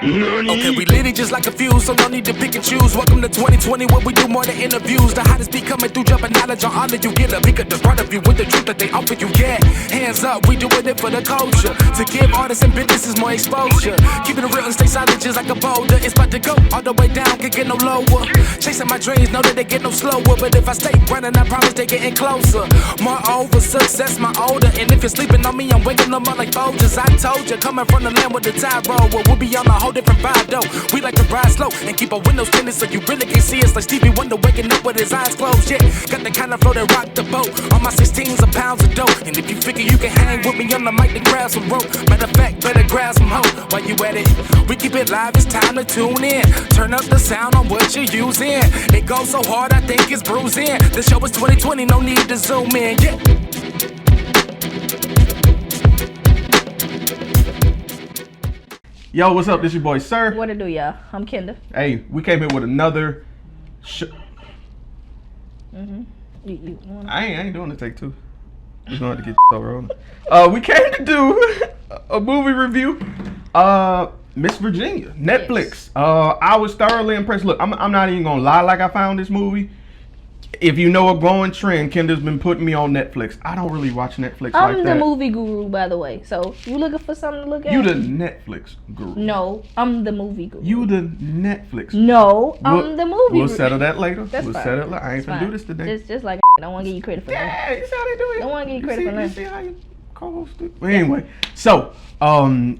Okay, we lit it just like a fuse, so no need to pick and choose. Welcome to 2020, where we do more than interviews. The hottest beat coming through, jumping knowledge on all of you. Get a peek at the front of you with the truth that they offer you. Yeah, hands up, we doing it for the culture. To give artists and businesses more exposure. Keeping it real and stay silent just like a boulder. It's about to go all the way down, can't get no lower. Chasing my dreams, know that they get no slower. But if I stay running, I promise they getting closer. Moreover, success my older. And if you're sleeping on me, I'm waking them up like Folgers. I told you, coming from the land with the tide roll. Well, we'll be on a whole different vibe though. We like to ride slow and keep our windows tinted so you really can't see us. Like Stevie Wonder waking up with his eyes closed. Yeah, got the kind of flow that rock the boat. On my 16s of pounds of dope. And if you figure you can hang with me on the mic, then grab some rope. Matter of fact, better grab some hope. While you at it, we keep it live, it's time to tune in. Turn up the sound on what you're using. It goes so hard, I think it's bruising. The show is 2020, no need to zoom in. Yeah. Yo, what's up? This your boy Sir. What it do, y'all? I'm Kenda. Hey, we came here with another I ain't doing the take two. We're gonna have to get rolling. We came to do a movie review. Miss Virginia, Netflix. Yes. I was thoroughly impressed. Look, I'm not even gonna lie like I found this movie. If you know a growing trend, Kenda's been putting me on Netflix. I don't really watch Netflix like that. I'm the movie guru, by the way. So you looking for something to look at? You the Netflix guru. No, I'm the movie guru. You the Netflix. No, I'm the movie. We'll settle that later. That's we'll fine. settle it. I ain't gonna do this today. Just like I don't want to give you credit for that. Yeah, you see how they do it. Don't want to give you credit for that. You see how you co-host it. Well, anyway, so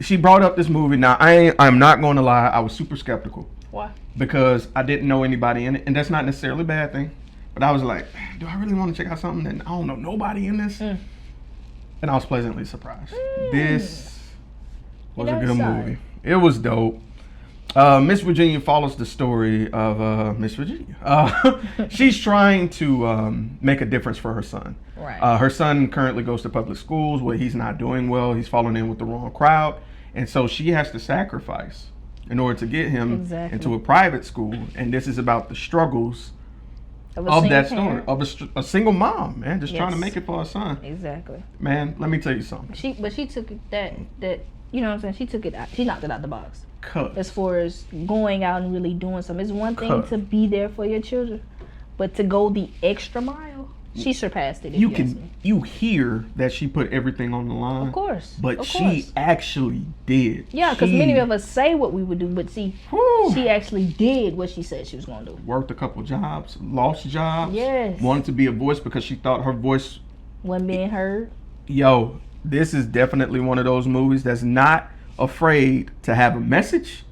she brought up this movie. Now I'm not going to lie. I was super skeptical. Why? Because I didn't know anybody in it, and that's not necessarily a bad thing. But I was like, do I really want to check out something that I don't know nobody in this? And I was pleasantly surprised. This was a good movie. It was dope. Miss Virginia follows the story of Miss Virginia. She's trying to make a difference for her son. Right. Her son currently goes to public schools where he's not doing well. He's falling in with the wrong crowd. And so she has to sacrifice in order to get him into a private school. And this is about the struggles of that story of a single mom, man, just trying to make it for her son. Exactly. Man, let me tell you something. She took it that you know what I'm saying. She took it out. She knocked it out the box. As far as going out and really doing something, it's one thing to be there for your children, but to go the extra mile, she surpassed it. You hear that she put everything on the line. Of course. But she actually did. Yeah, because many of us say what we would do, but see, she actually did what she said she was going to do. Worked a couple jobs, lost jobs. Yes. Wanted to be a voice because she thought her voice wasn't being heard. Yo, this is definitely one of those movies that's not afraid to have a message.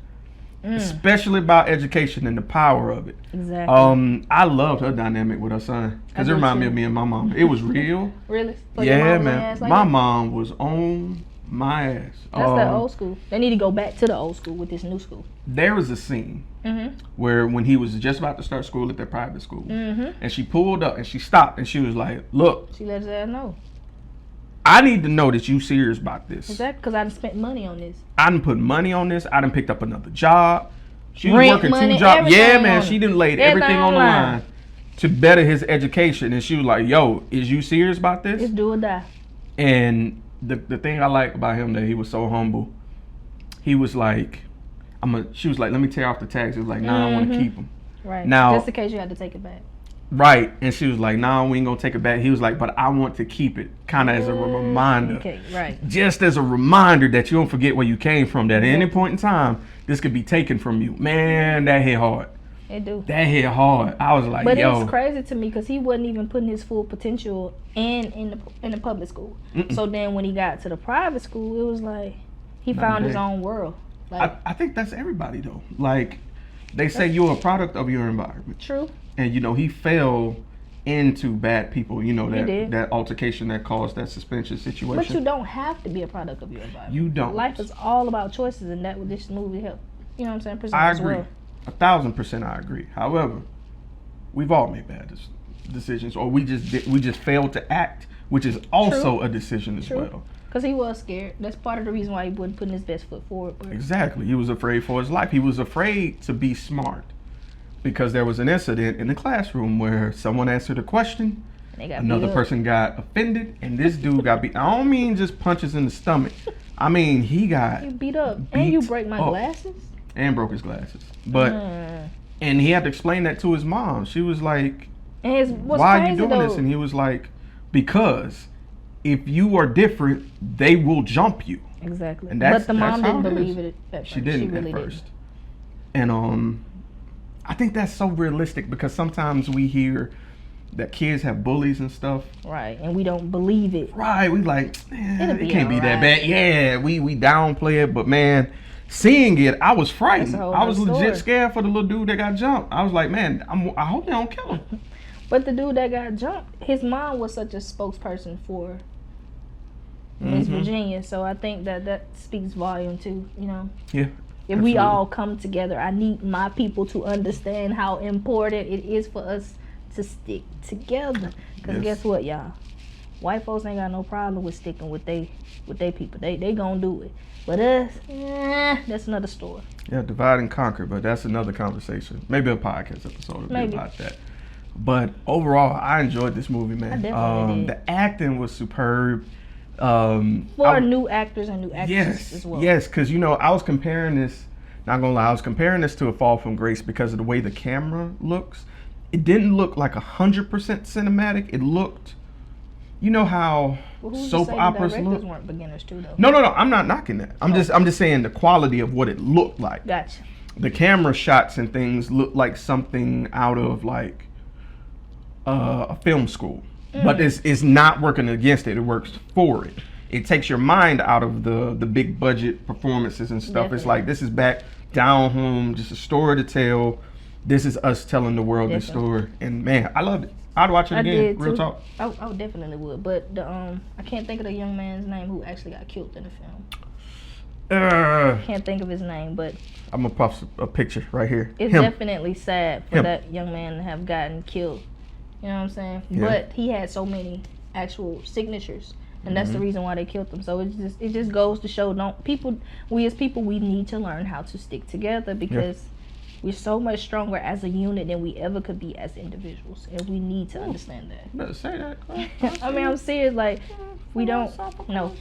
Especially about education and the power of it. Exactly. I loved her dynamic with her son because it reminded me of me and my mom. It was real. Really? So yeah, man. My mom was on my ass. That's the old school. They need to go back to the old school with this new school. There was a scene where when he was just about to start school at their private school, and she pulled up and she stopped and she was like, "Look." She let his ass know. I need to know that you serious about this. Exactly, because I done spent money on this. I done put money on this. I done picked up another job. She was working 2 jobs. Yeah, man. She done laid everything on the line to better his education. And she was like, yo, is you serious about this? It's do or die. And the thing I like about him that he was so humble, he was like, she was like, let me tear off the tags. He was like, nah, I want to keep them. Right. Now, just in case you had to take it back. Right. And she was like, nah, we ain't going to take it back. He was like, but I want to keep it kind of as a reminder. Okay, right. Just as a reminder that you don't forget where you came from, that at any point in time, this could be taken from you. Man, that hit hard. It do. That hit hard. I was like, but yo. But it's crazy to me because he wasn't even putting his full potential in the public school. So then when he got to the private school, it was like he found his own world. Like, I think that's everybody, though. Like, they say you're a product of your environment. True. And, he fell into bad people, that altercation that caused that suspension situation. But you don't have to be a product of your environment. You don't. Life is all about choices, and that what this movie helped. You know what I'm saying? I agree. 1,000% I agree. However, we've all made bad decisions, or we just failed to act, which is also a decision as well. Because he was scared. That's part of the reason why he wasn't putting his best foot forward. But exactly. He was afraid for his life. He was afraid to be smart. Because there was an incident in the classroom where someone answered a question, another person got offended, and this dude got beat. I don't mean just punches in the stomach. I mean, he got beat up. And you break my glasses? and broke his glasses. But and he had to explain that to his mom. She was like, "Why are you doing this?" And he was like, "Because if you are different, they will jump you." Exactly. And but the mom didn't believe it at first. She didn't at first. And I think that's so realistic because sometimes we hear that kids have bullies and stuff. Right, and we don't believe it. Right, we like, it can't be that bad. Yeah, we downplay it, but man, seeing it, I was frightened. I was legit scared for the little dude that got jumped. I was like, man, I hope they don't kill him. But the dude that got jumped, his mom was such a spokesperson for Miss Virginia, so I think that speaks volume too, you know. Yeah. If we all come together, I need my people to understand how important it is for us to stick together. Because guess what, y'all? White folks ain't got no problem with sticking with they people. They gonna do it. But us, that's another story. Yeah, divide and conquer, but that's another conversation. Maybe a podcast episode will be about that. But overall, I enjoyed this movie, man. I definitely did. The acting was superb. For new actors and new actresses as well. Yes, because, you know, I was comparing this, not gonna lie, I was comparing this to A Fall from Grace because of the way the camera looks. It didn't look like 100% cinematic. It looked, you know how soap operas look? Directors weren't beginners too, though. No, I'm not knocking that. I'm just saying the quality of what it looked like. Gotcha. The camera shots and things look like something out of like a film school. But it's not working against it. It works for it. It takes your mind out of the big budget performances and stuff. Definitely. It's like, this is back down home, just a story to tell. This is us telling the world this story. And man, I loved it. I'd watch it again. Real talk. I definitely would. But the I can't think of the young man's name who actually got killed in the film. Can't think of his name, but I'm gonna post a picture right here. It's definitely sad for that young man to have gotten killed. You know what I'm saying? Yeah. But he had so many actual signatures, and that's the reason why they killed him. So it just goes to show, we as people, we need to learn how to stick together because we're so much stronger as a unit than we ever could be as individuals, and we need to understand that. You better say that. I mean, I'm serious. Like, we don't. No.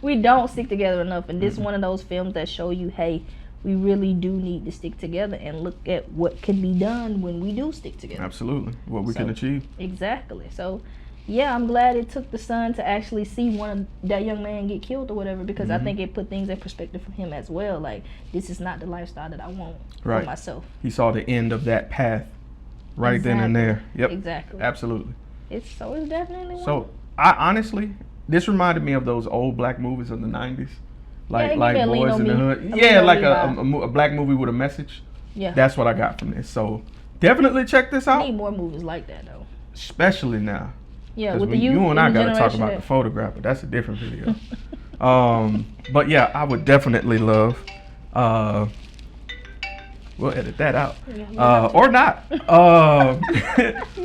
We don't stick together enough, and this is one of those films that show you, hey, we really do need to stick together and look at what can be done when we do stick together. Absolutely. What we can achieve. Exactly. So, yeah, I'm glad it took the son to actually see that young man get killed or whatever, because I think it put things in perspective for him as well. Like, this is not the lifestyle that I want for myself. He saw the end of that path right then and there. Yep. Exactly. Absolutely. It's definitely one. So, I honestly, this reminded me of those old black movies of the 90s. Like Boys in the Hood. Yeah, like a black movie with a message. Yeah. That's what I got from this. So definitely check this out. I need more movies like that though. Especially now. Yeah, with the youth. You and I gotta talk about The Photograph, but that's a different video. But yeah, I would definitely love we'll edit that out. Or not.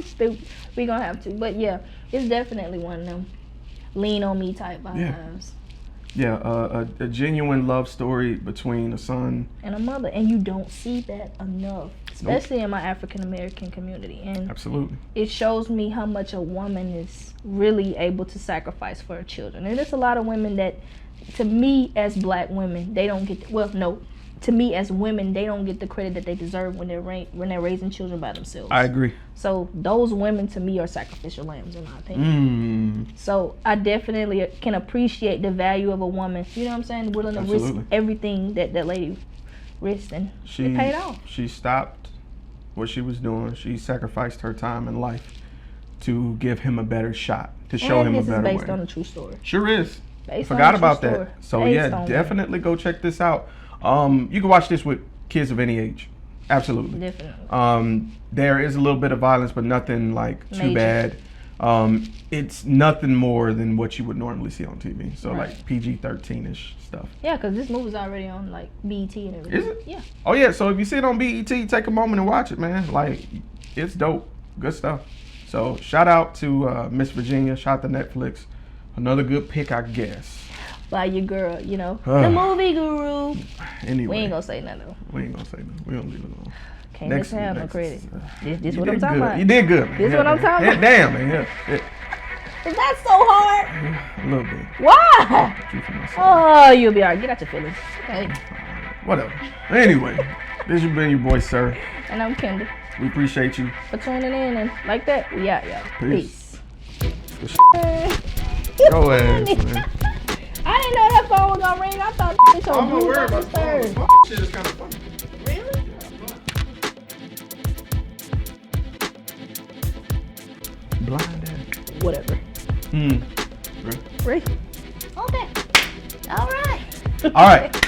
Stupid. We gonna have to. But yeah, it's definitely one of them lean on me type vibes. Yeah, a genuine love story between a son and a mother, and you don't see that enough, especially in my African American community. And absolutely, it shows me how much a woman is really able to sacrifice for her children. And there's a lot of women that, to me as black women, they don't get to me as women, they don't get the credit that they deserve when they're raising children by themselves. I agree. So those women to me are sacrificial lambs in my opinion. So I definitely can appreciate the value of a woman, you know what I'm saying, willing to risk everything that lady risked, and it paid off. She stopped what she was doing. She sacrificed her time and life to give him a better shot, to show him a better way. This is based on a true story. Sure is. Forgot about that. So yeah, definitely go check this out. You can watch this with kids of any age. Absolutely. Definitely. There is a little bit of violence, but nothing like too bad. It's nothing more than what you would normally see on TV. So like PG-13-ish stuff. Yeah, because this movie's already on like BET and everything. Is it? Yeah. Oh yeah, so if you see it on BET, take a moment and watch it, man. Like, it's dope. Good stuff. So shout out to Miss Virginia. Shout out to Netflix. Another good pick, I guess. By your girl, you know, the movie guru. Anyway, we ain't gonna say nothing though. We ain't gonna say nothing. We don't leave it alone. Can't miss have no credit. This what I'm talking about. You did good, man. This what I'm talking about. Damn, man. Is that so hard? A little bit. Why? Oh, you'll be alright. Get out your feelings. Okay. Whatever. Anyway, this has been your boy, Sir. And I'm Kenda. We appreciate you. For tuning in and like that, we out, y'all. Peace. Peace. Go ahead, man. I didn't know that phone was gonna ring. I thought it was I'm so aware blue. about the phone. Shit is kind of funny. Really? Blind ass. Whatever. Hmm. Right. Okay. All right. All right.